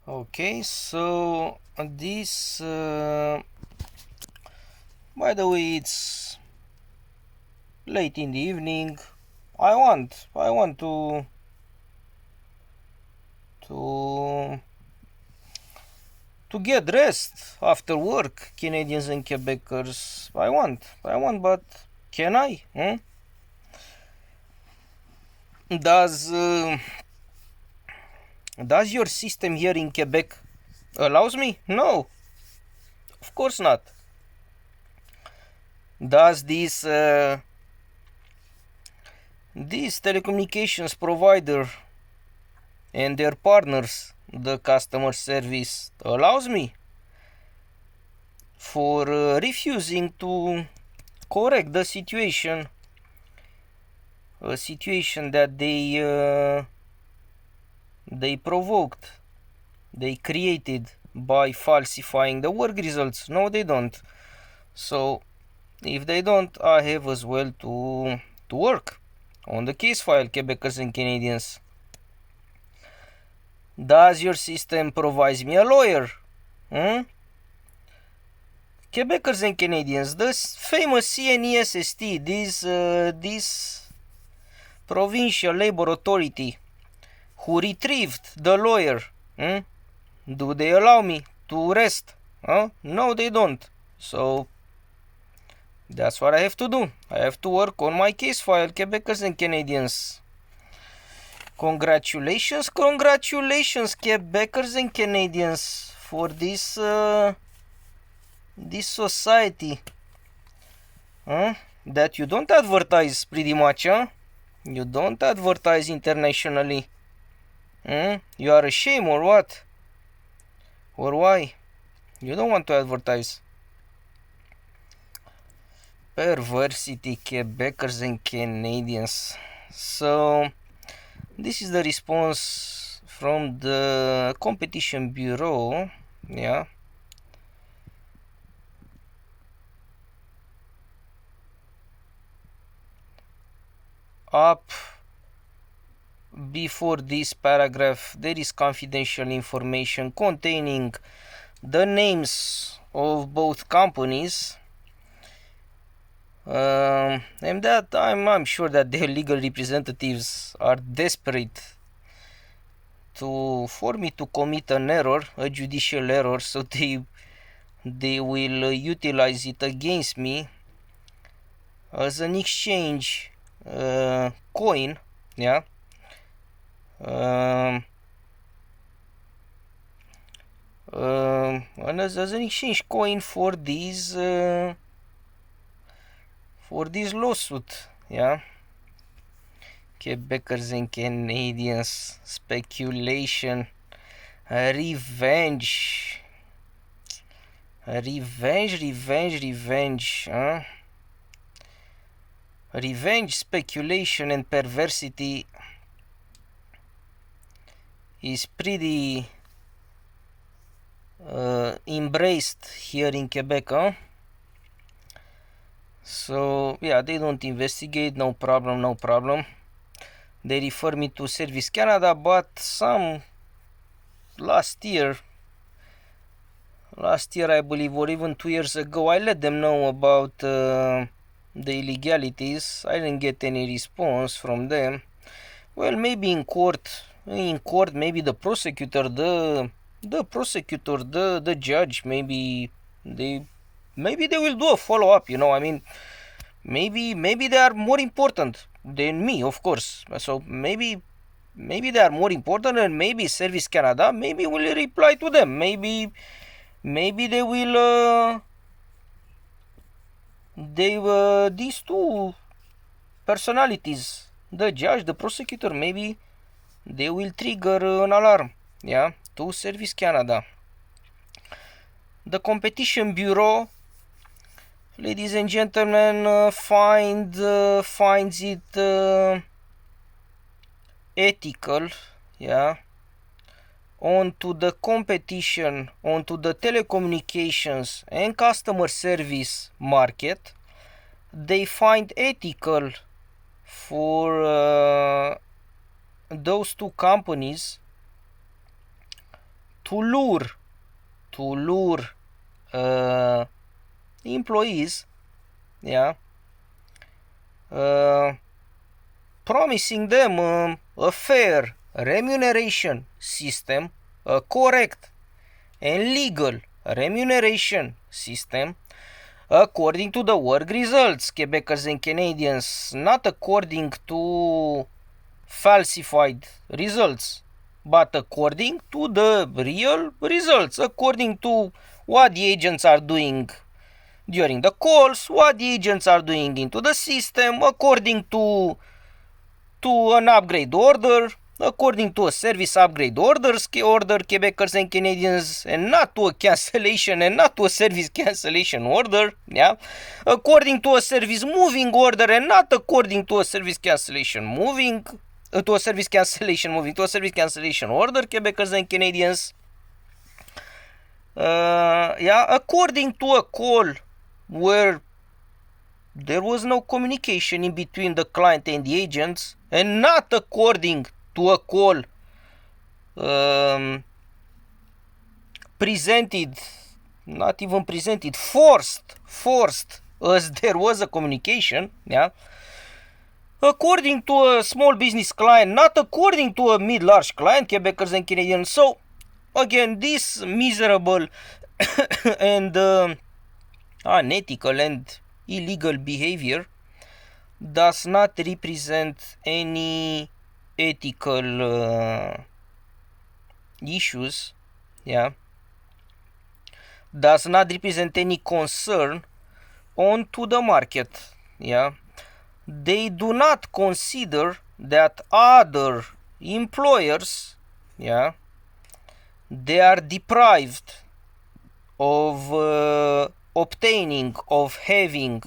Okay, so this, by the way, it's late in the evening. I want to to get rest after work. Canadians and Quebecers, but can I? Does does your system here in Quebec allows me? No, of course not. Does this telecommunications provider and their partners, the customer service, allows me for refusing to correct the situation, a situation that they provoked, they created by falsifying the work results? No, they don't. So if they don't, I have as well to work on the case file, Quebecers and Canadians. Does your system provide me a lawyer? Quebecers and Canadians, this famous CNESST, this provincial labor authority who retrieved the lawyer, do they allow me to rest? No, they don't. So that's what I have to do. I have to work on my case file, Quebecers and Canadians. Congratulations, Quebecers and Canadians, for this society, that you don't advertise pretty much, You don't advertise internationally. You are ashamed or what? Or why? You don't want to advertise. Perversity, Quebecers and Canadians. So this is the response from the Competition Bureau. Yeah. Up before this paragraph, there is confidential information containing the names of both companies, and that I'm sure that their legal representatives are desperate for me to commit an error, a judicial error, so they will utilize it against me as an exchange coin, yeah. And as an exchange coin for this lawsuit, yeah. Quebecers and Canadians, speculation, revenge, huh? Revenge, speculation, and perversity is pretty embraced here in Quebec, huh? So yeah, they don't investigate, no problem. They refer me to Service Canada, but last year I believe, or even 2 years ago, I let them know about the illegalities. I didn't get any response from them. Well, maybe in court, maybe the prosecutor, the judge, they maybe they will do a follow up. I mean, maybe they are more important than me, of course. So maybe they are more important, and maybe Service Canada maybe will reply to them. Maybe they will these two personalities, the judge, the prosecutor, maybe they will trigger an alarm, yeah, to Service Canada. The Competition Bureau, ladies and gentlemen, finds it ethical, yeah, onto the competition, onto the telecommunications and customer service market. They find ethical for those two companies lure employees, yeah, promising them a fair remuneration system, a correct and legal remuneration system according to the work results, Quebecers and Canadians, not according to falsified results, but according to the real results, according to what the agents are doing during the calls, what the agents are doing into the system, according to an upgrade order, according to a service upgrade order, Quebecers and Canadians, and not to a cancellation and not to a service cancellation order, yeah, according to a service moving order and not according to a service cancellation moving, to a service cancellation order, Quebecers and Canadians, yeah, according to a call where there was no communication in between the client and the agents, and not according to a call presented, not even presented, forced as there was a communication, yeah, according to a small business client, not according to a mid-large client, Quebecers and Canadians. So again, this miserable and unethical and illegal behavior does not represent any ethical issues, yeah, does not represent any concern onto the market, yeah. They do not consider that other employers, yeah, they are deprived of obtaining, of having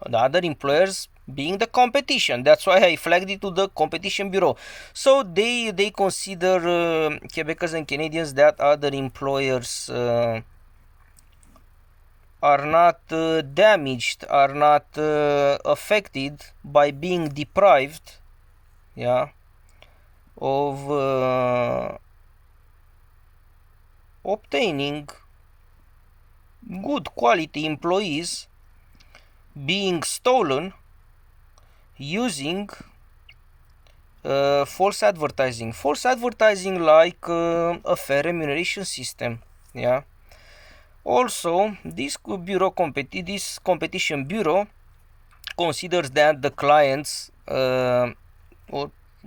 the other employers being the competition. That's why I flagged it to the Competition Bureau. So they consider Quebecers and Canadians that other employers are not damaged, are not affected by being deprived, yeah, of obtaining good quality employees being stolen using false advertising like a fair remuneration system, yeah. Also, this competition bureau considers that the clients, or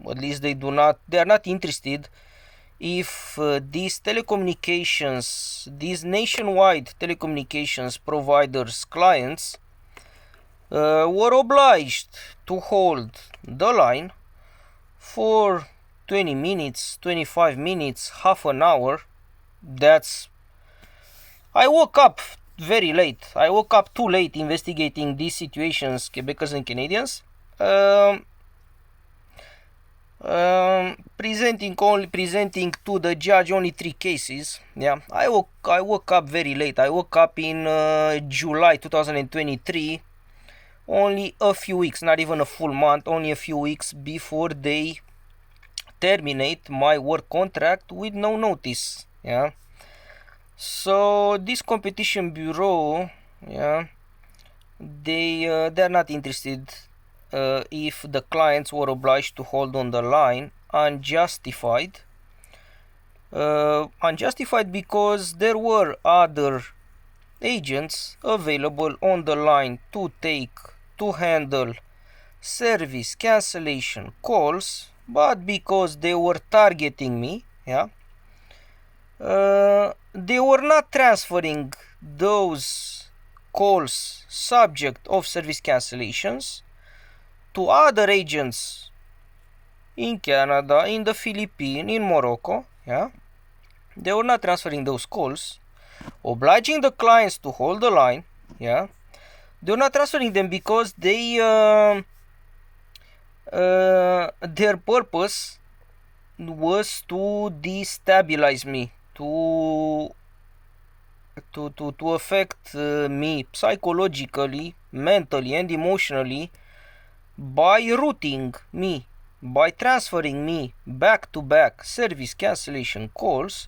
at least they are not interested if these nationwide telecommunications providers clients were obliged to hold the line for 20 minutes, 25 minutes, half an hour. I woke up very late. I woke up too late investigating these situations, Quebecers and Canadians. Presenting to the judge only 3 cases. Yeah, I woke up very late. I woke up in July 2023, only a few weeks, not even a full month, only a few weeks before they terminate my work contract with no notice. Yeah. So this competition bureau, yeah, they're not interested if the clients were obliged to hold on the line unjustified. Unjustified because there were other agents available on the line to handle service cancellation calls, but because they were targeting me, yeah, they were not transferring those calls subject of service cancellations to other agents in Canada, in the Philippines, in Morocco, yeah. They were not transferring those calls, obliging the clients to hold the line, yeah. They were not transferring them because their purpose was to destabilize me, to affect me psychologically, mentally and emotionally by routing me, by transferring me back to back service cancellation calls,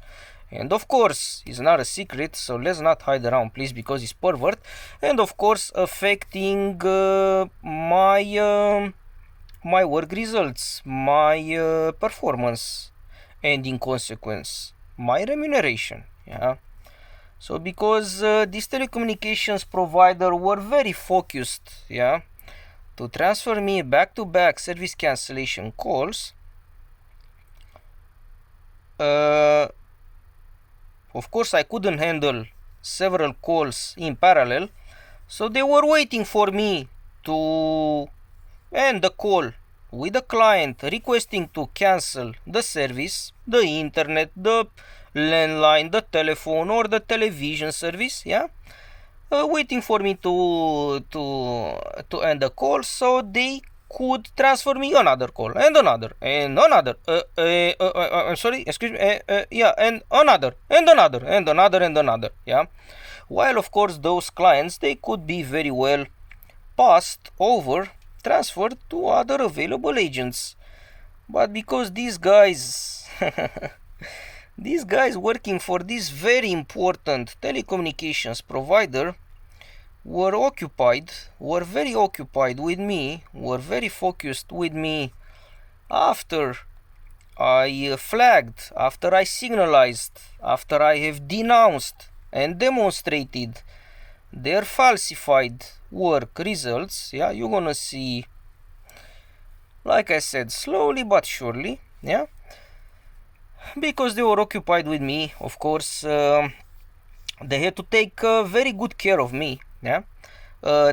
And of course, it's not a secret, so let's not hide around, please, because it's pervert. And of course, affecting my work results, my performance, and in consequence, my remuneration. Yeah. So because these telecommunications provider were very focused, yeah, to transfer me back-to-back service cancellation calls, of course I couldn't handle several calls in parallel, so they were waiting for me to end the call with the client requesting to cancel the service, the internet, the landline, the telephone, or the television service, yeah, waiting for me to end the call so they could transfer me another call and another and another. I'm sorry, excuse me. Yeah, and another and another and another and another. Yeah, while of course those clients they could be very well passed over, transferred to other available agents, but because these guys these guys working for this very important telecommunications provider were very occupied with me, were very focused with me after I flagged, after I signalized, after I have denounced and demonstrated their falsified work results. Yeah, you're gonna see, like I said, slowly but surely, yeah, because they were occupied with me, of course, they had to take very good care of me, yeah,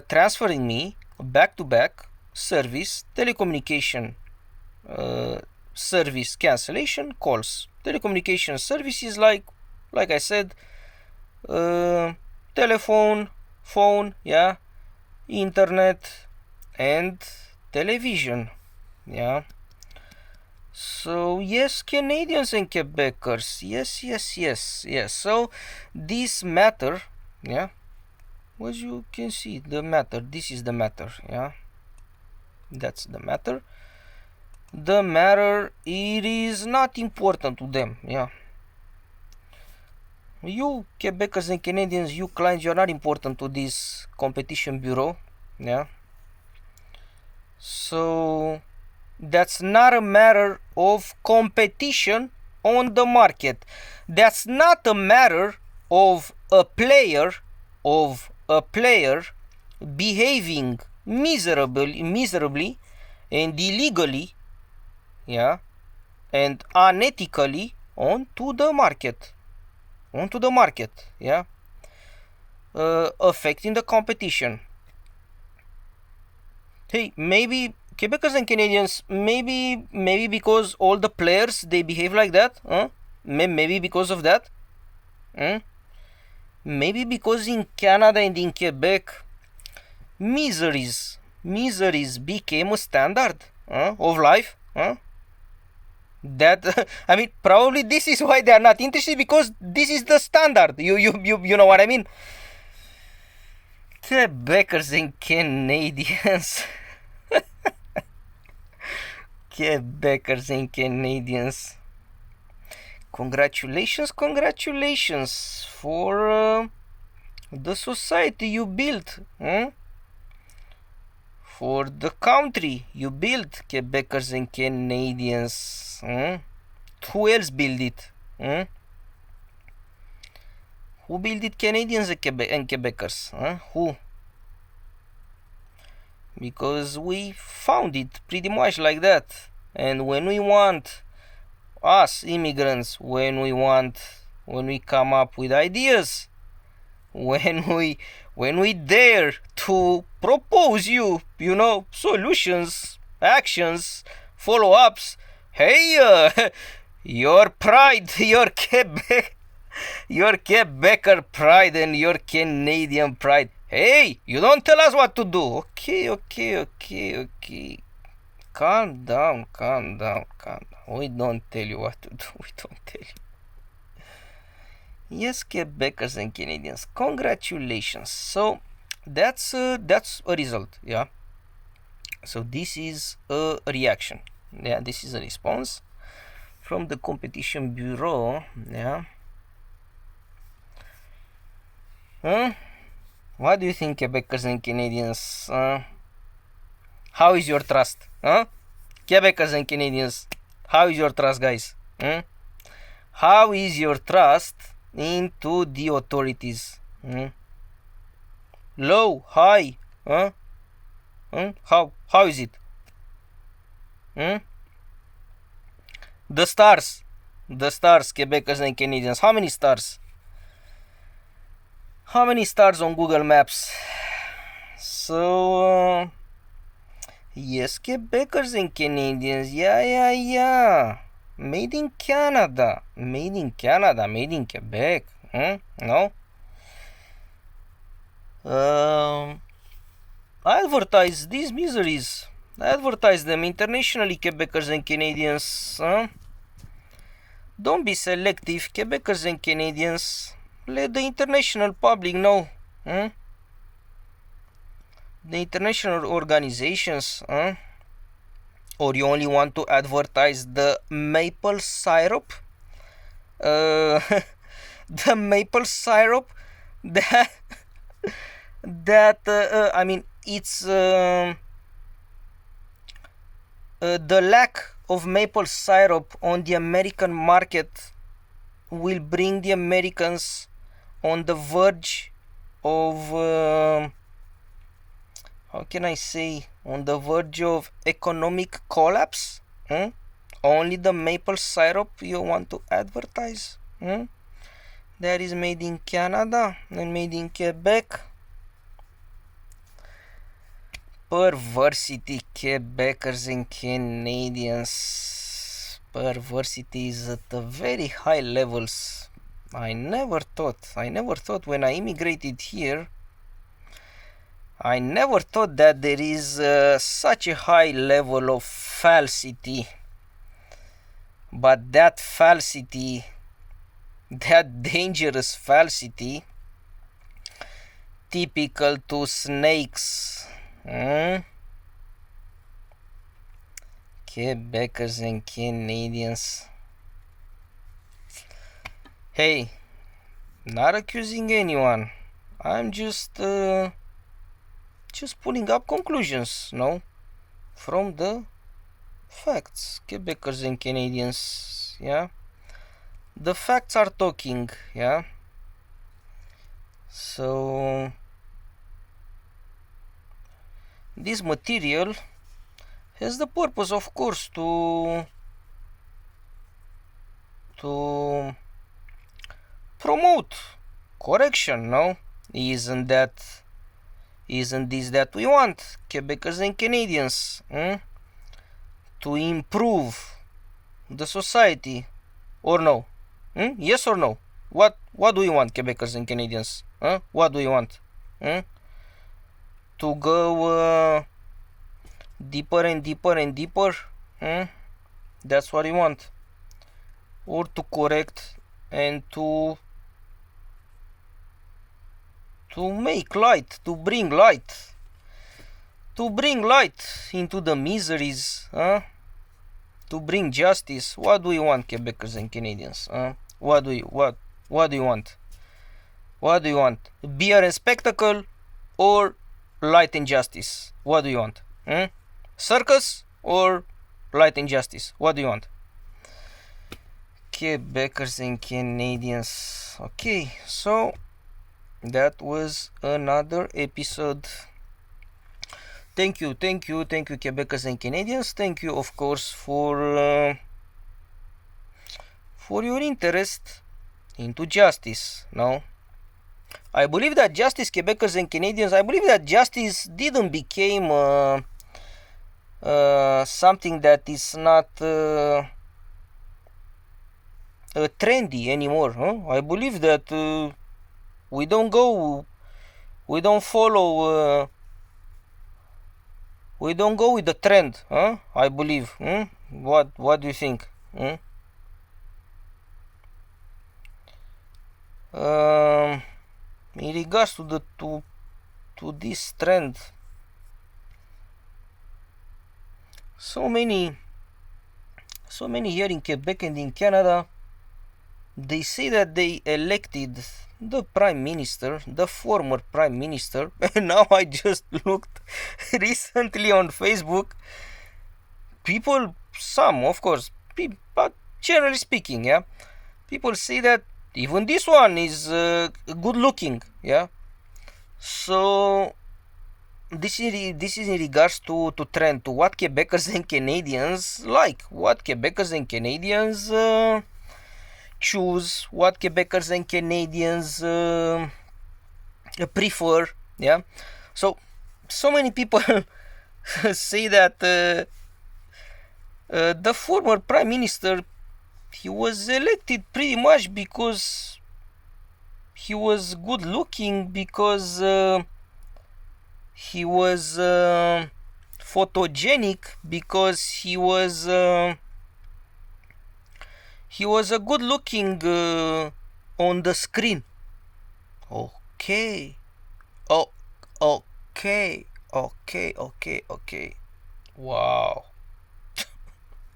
transferring me back to back service telecommunication service cancellation calls. Telecommunication services like I said, telephone, phone, yeah, internet, and television, yeah. So yes, Canadians and Quebecers, yes. So this matter, yeah, as you can see, the matter. This is the matter, yeah. That's the matter. The matter, it is not important to them, yeah. You Quebecers and Canadians, you clients, you are not important to this competition bureau, yeah. So that's not a matter of competition on the market. That's not a matter of a player behaving miserably and illegally, yeah, and unethically onto the market, yeah, affecting the competition. Hey, maybe Quebecers and Canadians, maybe because all the players they behave like that, huh? Maybe because of that, maybe because in Canada and in Quebec, miseries became a standard, of life, that I mean, probably this is why they are not interested, because this is the standard. You know what I mean? Quebecers and Canadians. Quebecers and Canadians. Congratulations for the society you built, for the country you built, Quebecers and Canadians. Who else built it? Who built it, Canadians and Quebecers? Who? Because we found it pretty much like that. And when we want, us immigrants, when we come up with ideas, when we dare to propose you know, solutions, actions, follow-ups, hey, your pride, your Quebecer pride and your Canadian pride, hey, you don't tell us what to do. Okay. Calm down. We don't tell you what to do. We don't tell you. Yes, Quebecers and Canadians, congratulations. So that's a result, yeah. So this is a reaction, yeah. This is a response from the Competition Bureau, yeah. Huh? What do you think, Quebecers and Canadians? How is your trust? Huh? Quebecers and Canadians, how is your trust, guys? How is your trust into the authorities? Low, high? Huh? How is it? The stars, Quebecers and Canadians. How many stars? How many stars on Google Maps? So, yes, Quebecers and Canadians. Yeah. Made in Canada. Made in Quebec. No? Advertise these miseries. Advertise them internationally, Quebecers and Canadians. Don't be selective, Quebecers and Canadians. Let the international public know. The international organizations. Or you only want to advertise the maple syrup? The maple syrup that I mean, it's the lack of maple syrup on the American market will bring the Americans on the verge of how can I say, on the verge of economic collapse. Only the maple syrup you want to advertise? That is made in Canada and made in Quebec. Perversity, Quebecers and Canadians. Perversity is at the very high levels. I never thought when I immigrated here, I never thought that there is such a high level of falsity. But that falsity, that dangerous falsity, typical to snakes. Quebecers and Canadians. Hey, not accusing anyone. I'm just pulling up conclusions, no? From the facts, Quebecers and Canadians, yeah? The facts are talking, yeah? So, this material has the purpose, of course, to promote correction, no? Isn't this that we want, Quebecers and Canadians? To improve the society, or no? Yes or no? What do you want, Quebecers and Canadians? What do you want? To go deeper and deeper and deeper? That's what you want? Or to correct and to make light, to bring light into the miseries, to bring justice? What do you want, Quebecers and Canadians? What do you want? What do you want? Beer and spectacle or light and justice? What do you want? Circus or light and justice? What do you want? Quebecers and Canadians. Okay, so that was another episode. Thank you, Quebecers and Canadians. Thank you, of course, for your interest into justice. No, I believe that justice, Quebecers and Canadians, I believe that justice didn't become something that is not trendy anymore. I believe that we don't follow, we don't go with the trend. I believe. What do you think? In regards to this trend, so many here in Quebec and in Canada they say that they elected the prime minister, the former prime minister. And now I just looked recently on Facebook. People, some of course, but generally speaking, yeah, people say that even this one is good looking, yeah. So this is in regards to trend, to what Quebecers and Canadians like, what Quebecers and Canadians choose, what Quebecers and Canadians prefer, yeah. So many people say that the former prime minister, he was elected pretty much because he was good looking, because he was photogenic, because he was a good looking on the screen. Okay. Oh, okay. Okay. Wow.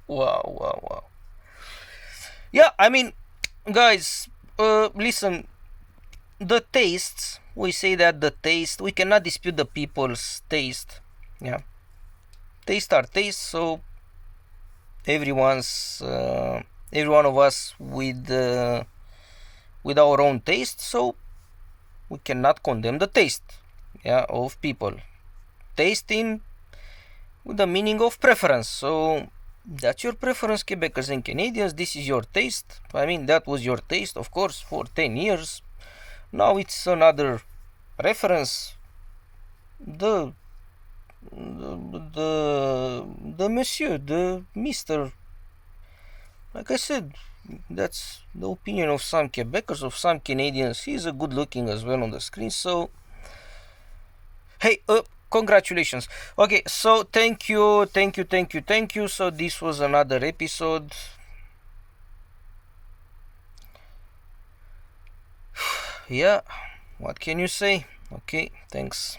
Wow. Yeah, I mean, guys, listen, the tastes, we say that the taste, we cannot dispute the people's taste. Yeah. Taste are taste, so every one of us with our own taste, so we cannot condemn the taste, yeah, of people. Tasting with the meaning of preference. So that's your preference, Quebecers and Canadians. This is your taste. I mean, that was your taste, of course, for 10 years. Now it's another reference. The monsieur, the Mr. Like I said, that's the opinion of some Quebecers, of some Canadians. He's a good looking as well on the screen. So, hey, congratulations. Okay, so thank you. So this was another episode. Yeah, what can you say? Okay, thanks.